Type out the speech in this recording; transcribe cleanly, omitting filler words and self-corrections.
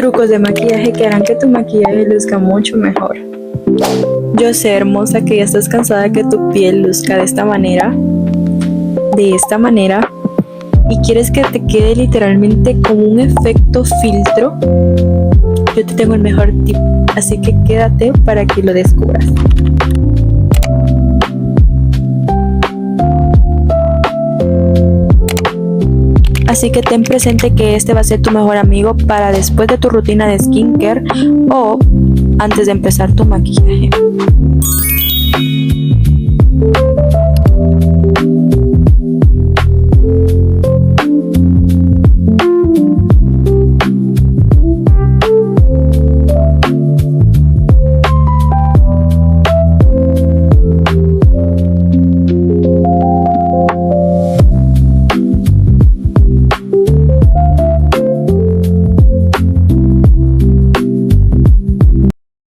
trucos de maquillaje que harán que tu maquillaje luzca mucho mejor. Yo sé, hermosa, que ya estás cansada de que tu piel luzca de esta manera, y quieres que te quede literalmente como un efecto filtro. Yo te tengo el mejor tip, así que quédate para que lo descubras. Así que ten presente que este va a ser tu mejor amigo para después de tu rutina de skincare o antes de empezar tu maquillaje.